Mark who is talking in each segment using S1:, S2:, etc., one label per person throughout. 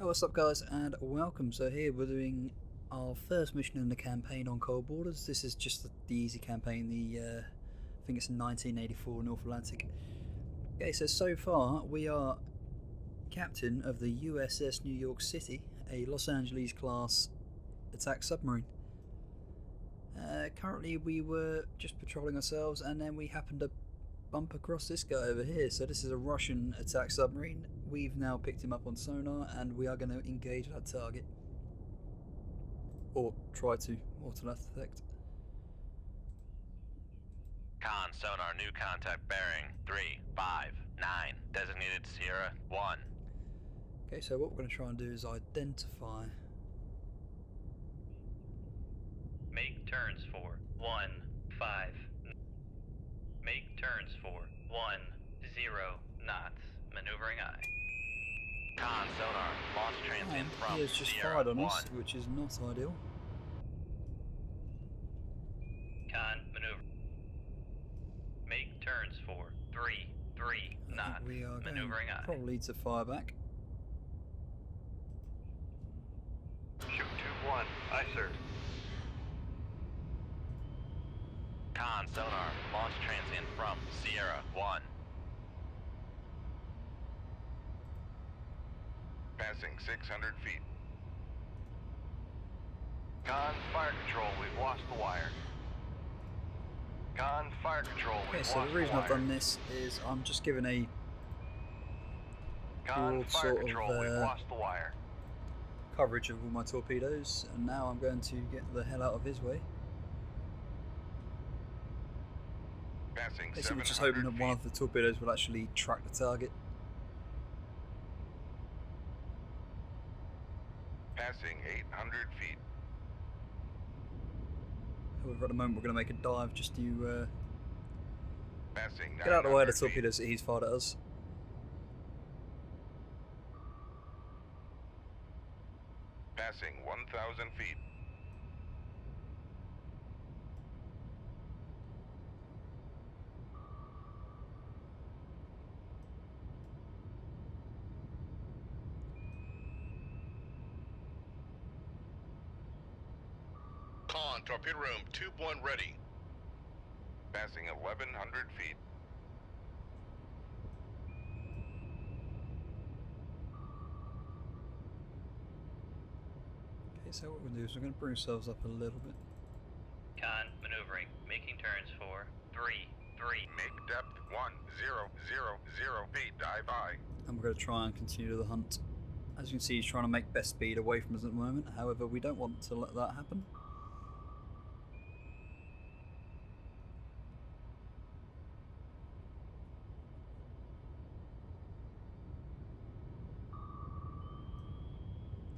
S1: Oh, what's up guys and welcome. So here we're doing our first mission in the campaign on Cold Borders. This is just the easy campaign, I think it's 1984 North Atlantic. Okay, so far we are captain of the USS New York City, a Los Angeles class attack submarine. Currently we were just patrolling ourselves and then we happened to bump across this guy over here. So this is a Russian attack submarine. We've now picked him up on sonar and we are going to engage our target. Or try to, or to that effect.
S2: Con sonar, new contact bearing 359, designated Sierra 1.
S1: Okay, so what we're going to try and do is identify.
S3: Make turns for 1-5. Make turns for 10 knots. Maneuvering eye.
S2: Con sonar, launch transient
S1: And
S2: from
S1: he has just
S2: Sierra
S1: fired on
S2: 1.
S1: us, which is not ideal.
S3: Con maneuver. Make turns for 3 knots.
S1: We are going
S3: maneuvering eye.
S1: probably to fire back.
S4: Shoot 2-1. Aye, sir.
S2: Con sonar, launch transient from Sierra 1.
S4: Passing 600 feet. Con, fire control, we've lost the wire. Con, fire control,
S1: Okay,
S4: we've
S1: so
S4: lost
S1: the
S4: the
S1: reason
S4: wire.
S1: I've done this is I'm just giving a
S4: Con,
S1: broad
S4: fire
S1: sort of
S4: control, we've lost the wire.
S1: coverage of all my torpedoes, and now I'm going to get the hell out of his way.
S4: Passing
S1: Basically, we're
S4: 700
S1: just hoping that
S4: feet.
S1: one of the torpedoes will actually track the target.
S4: Passing 800 feet.
S1: However, at the moment we're going to make a dive just to
S4: Passing
S1: get out of the way of the
S4: 900 feet.
S1: torpedoes that he's fired at us.
S4: Passing 1,000 feet.
S5: Con, torpedo room, tube 1 ready.
S4: Passing 1,100 feet.
S1: Okay, so what we're going to do is we're going to bring ourselves up a little bit.
S3: Con maneuvering. Making turns for 3.
S4: Make depth 1,000 feet. Dive high.
S1: And we're going to try and continue the hunt. As you can see, he's trying to make best speed away from us at the moment. However, we don't want to let that happen.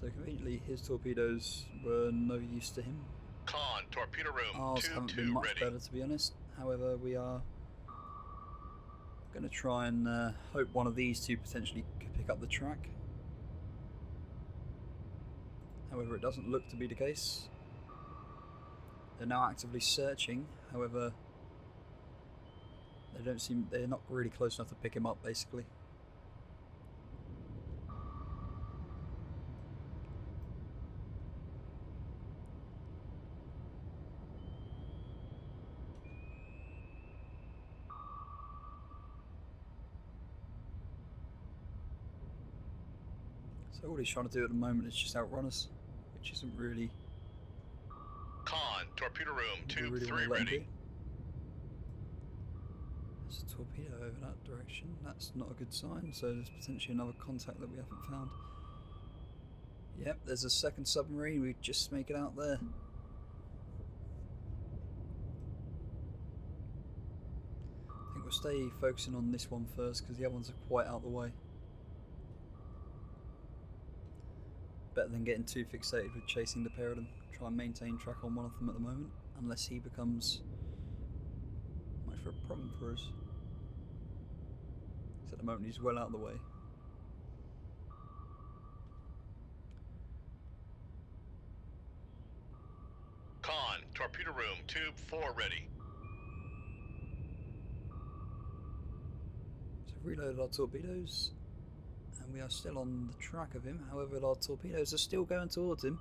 S1: So conveniently, his torpedoes were no use to him.
S5: Con, torpedo room,
S1: Ours
S5: tube
S1: haven't been
S5: 2
S1: much
S5: ready.
S1: better, to be honest. However, we are going to try and hope one of these two potentially could pick up the track. However, it doesn't look to be the case. They're now actively searching. However, they're not really close enough to pick him up, basically. So all he's trying to do at the moment is just outrun us, which isn't really
S5: Con, torpedo room,
S1: what we
S5: tube
S1: really
S5: 3
S1: want to let him do.
S5: ready.
S1: There's a torpedo over that direction. That's not a good sign, so there's potentially another contact that we haven't found. Yep, there's a second submarine. We just make it out there. I think we'll stay focusing on this one first because the other ones are quite out of the way. Better than getting too fixated with chasing the pair of them. Try and maintain track on one of them at the moment, unless he becomes much of a problem for us. 'Cause at the moment he's well out of the way.
S5: Con, torpedo room, tube 4 ready.
S1: So we've reloaded our torpedoes and we are still on the track of him. However, our torpedoes are still going towards him.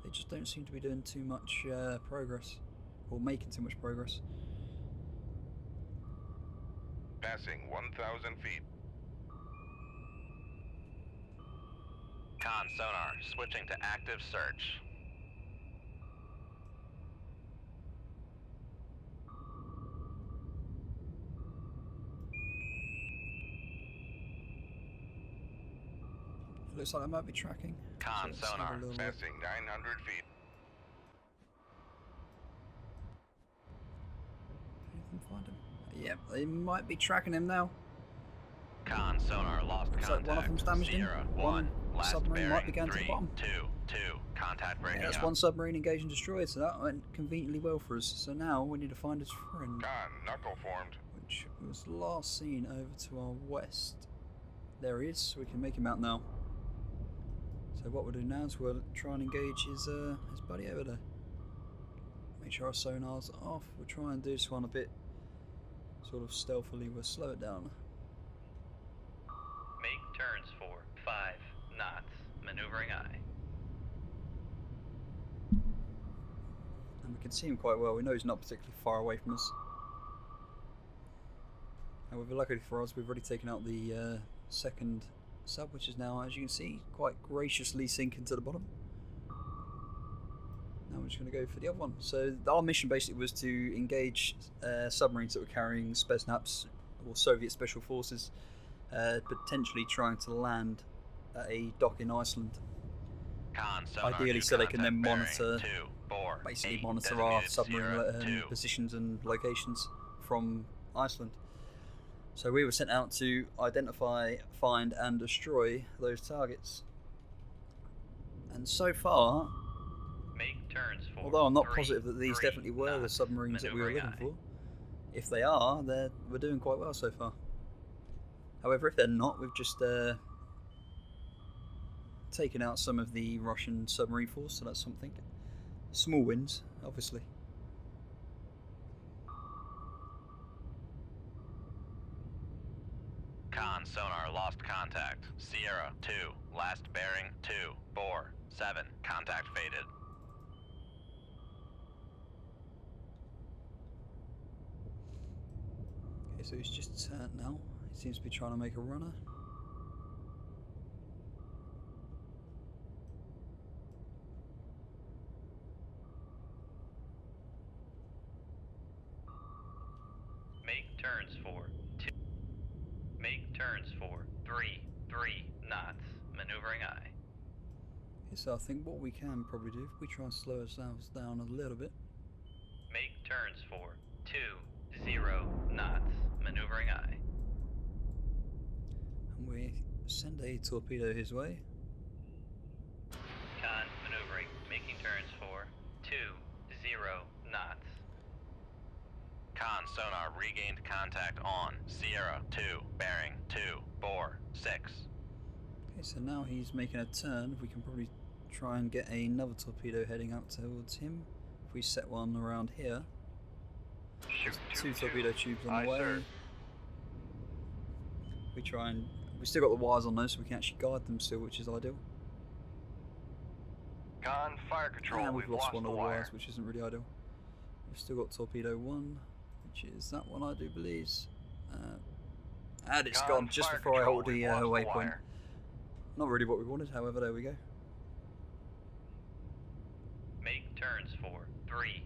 S1: They just don't seem to be doing too much progress, or making too much progress.
S4: Passing 1,000 feet.
S2: Con sonar, switching to active search.
S1: Looks like I might be tracking.
S2: Con
S1: So let's have a
S2: sonar,
S1: little look.
S4: Passing 900 feet.
S1: Anything find him? Yep, they might be tracking him now.
S2: Con sonar, lost
S1: Looks like
S2: contact.
S1: one of them's damaged him.
S2: Sierra,
S1: One
S2: 1, last
S1: submarine might be
S2: bearing,
S1: going to the
S2: 3,
S1: bottom.
S2: 2, 2, contact breaking
S1: Yeah, that's
S2: up.
S1: one submarine engaged and destroyed, so that went conveniently well for us. So now we need to find his friend,
S4: Con, knuckle formed.
S1: which was last seen over to our west. There he is, so we can make him out now. So what we'll do now is we'll try and engage his buddy over there. Make sure our sonar's off. We'll try and do this one a bit sort of stealthily. We'll slow it down.
S3: Make turns for 5 knots. Maneuvering eye.
S1: And we can see him quite well. We know he's not particularly far away from us. However, luckily for us, we've already taken out the second sub, which is now, as you can see, quite graciously sinking to the bottom. Now we're just going to go for the other one. So our mission basically was to engage submarines that were carrying Spetsnaz, or Soviet Special Forces, potentially trying to land at a dock in Iceland.
S2: Con sonar,
S1: Ideally
S2: new
S1: so they can then
S2: contact bearing,
S1: monitor,
S2: 2, 4,
S1: basically
S2: 8,
S1: monitor our
S2: designated
S1: submarine
S2: Sierra, 2.
S1: positions and locations from Iceland. So we were sent out to identify, find and destroy those targets. And so far,
S3: Make turns for
S1: although I'm not
S3: 3,
S1: positive that these
S3: 3
S1: definitely were the
S3: knots.
S1: submarines that we were
S3: Maneuvering
S1: looking
S3: eye.
S1: for, if they are, we're doing quite well so far. However, if they're not, we've just taken out some of the Russian submarine force, so that's something. Small wins, obviously.
S2: Con sonar, lost contact. Sierra, 2, last bearing, 2, 4, 7, contact faded.
S1: Okay, so he's just turned now. He seems to be trying to make a runner.
S3: Make turns for 2. Make turns for 3 knots. Maneuvering eye.
S1: Okay, so I think what we can probably do, if we try and slow ourselves down a little bit.
S3: Make turns for 20 knots. Maneuvering eye.
S1: And we send a torpedo his way.
S3: Con maneuvering. Making turns for 20 knots.
S2: Con sonar, regained contact on. Sierra, 2, bearing, 2, 4, 6.
S1: Okay, so now he's making a turn. We can probably try and get another torpedo heading out towards him. If we set one around here.
S4: Shoot
S1: Two torpedo tubes on
S4: Aye,
S1: the way.
S4: sir.
S1: We try and... We've still got the wires on those, so we can actually guide them still, which is ideal.
S4: Con, fire control.
S1: And we've lost one
S4: the
S1: of the
S4: wire.
S1: wires, which isn't really ideal. We've still got torpedo 1, which is that one, I do believe. And it's
S4: Con,
S1: gone just
S4: fire
S1: before I
S4: control,
S1: hold the
S4: we've lost the
S1: waypoint.
S4: wire.
S1: Not really what we wanted, however, there we go.
S3: Make turns for 3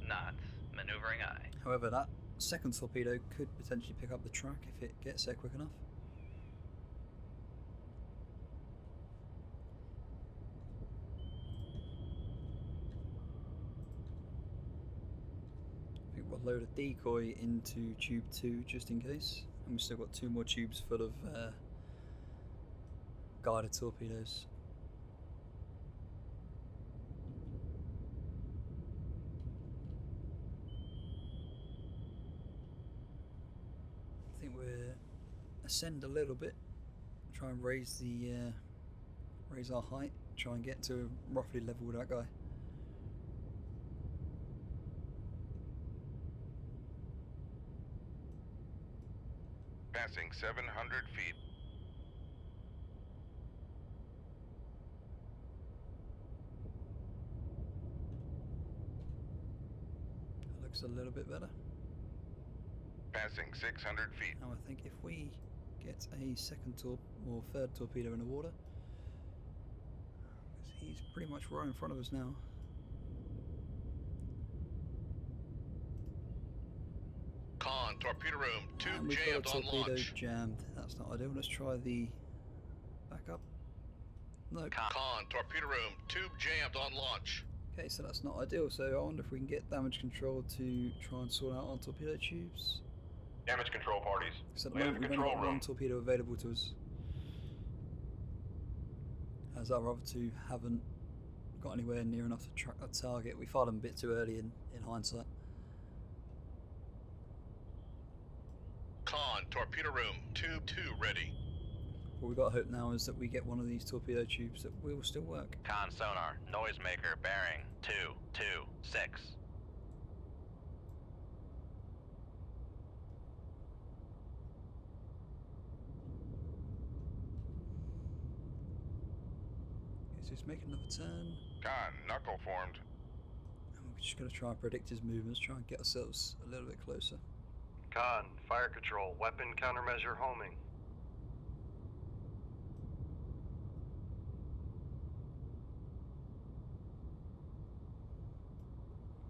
S3: knots. Maneuvering eye.
S1: However, that second torpedo could potentially pick up the track if it gets there quick enough. I think we'll load a decoy into tube 2 just in case. And we've still got 2 more tubes full of guided torpedoes. I think we're ascend a little bit, try and raise the raise our height, try and get to roughly level with that guy.
S4: Passing 700 feet.
S1: looks a little bit better.
S4: Passing 600 feet.
S1: Now I think if we get a second or third torpedo in the water, 'cause he's pretty much right in front of us now.
S5: Con, torpedo room,
S1: And
S5: tube
S1: we've
S5: jammed
S1: got a
S5: on
S1: torpedo
S5: launch.
S1: jammed. That's not ideal. Let's try the backup. Nope.
S5: Con, torpedo room, tube jammed on launch.
S1: Okay, so that's not ideal. So I wonder if we can get damage control to try and sort out our torpedo tubes.
S4: Damage control parties.
S1: So at the
S4: Land
S1: moment we've only
S4: control
S1: got one
S4: room.
S1: torpedo available to us, as our other two haven't got anywhere near enough to track that target. We fired them a bit too early in hindsight.
S5: Con, torpedo room, tube 2 ready.
S1: What we've got to hope now is that we get one of these torpedo tubes that will still work.
S2: Con sonar, noisemaker, bearing 226.
S1: He's just making another turn.
S4: Con, knuckle formed.
S1: And we're just going to try and predict his movements, try and get ourselves a little bit closer.
S6: Con, fire control, weapon countermeasure homing.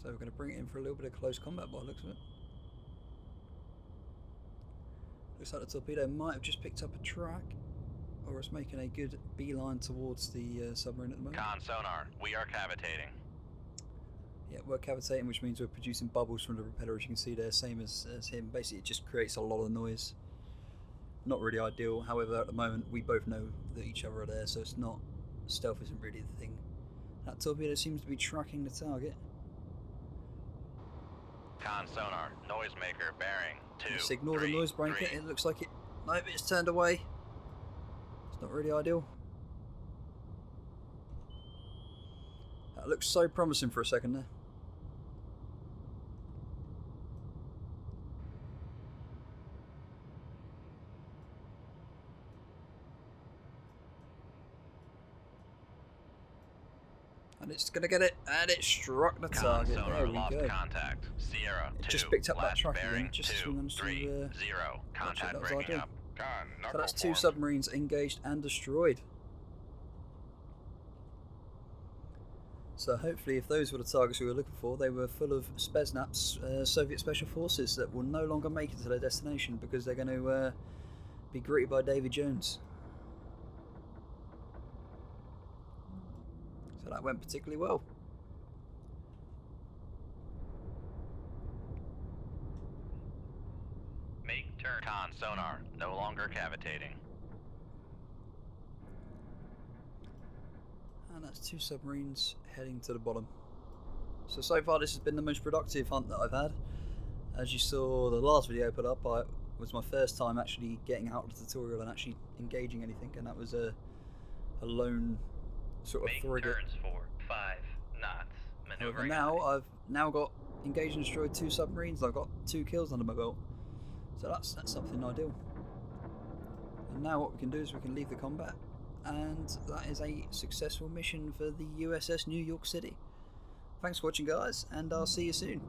S1: So we're going to bring it in for a little bit of close combat by the looks of it. Looks like the torpedo might have just picked up a track, or it's making a good beeline towards the submarine at the moment.
S2: Con sonar, we are cavitating.
S1: Yeah, we're cavitating, which means we're producing bubbles from the propeller, as you can see there, same as him. Basically, it just creates a lot of noise. Not really ideal. However, at the moment, we both know that each other are there, so it's not, stealth isn't really the thing. That torpedo seems to be tracking the target.
S2: Con sonar, noisemaker, bearing 2.
S1: Just ignore the noise breaker.
S2: 3.
S1: It looks like it. Nope, it's turned away. It's not really ideal. That looks so promising for a second there. And it's going to get it, and it struck the
S2: Con
S1: target.
S2: sonar,
S1: There we
S2: lost
S1: go.
S2: contact. Sierra
S1: It
S2: 2.
S1: just picked up that
S2: left
S1: track
S2: bearing
S1: again, just as we
S2: 2,
S1: managed to,
S2: 3, 0.
S1: that
S2: Contact
S1: was
S2: breaking
S1: ideal.
S2: up.
S4: Con, knuckle
S1: So that's two
S4: formed.
S1: submarines engaged and destroyed. So hopefully, if those were the targets we were looking for, they were full of Spetsnaz, Soviet Special Forces that will no longer make it to their destination because they're going to be greeted by Davy Jones. So that went particularly well.
S3: Make turn.
S2: Con sonar, no longer cavitating.
S1: And that's two submarines heading to the bottom. So far this has been the most productive hunt that I've had. As you saw the last video I put up, it was my first time actually getting out of the tutorial and actually engaging anything, and that was a lone sort of
S3: Make
S1: frigate.
S3: turns for 5 knots.
S1: However,
S3: Maneuvering.
S1: now I've now got engaged and destroyed two submarines. I've got 2 kills under my belt, so that's something ideal. And now what we can do is we can leave the combat, and that is a successful mission for the USS New York City. Thanks for watching, guys, and I'll see you soon.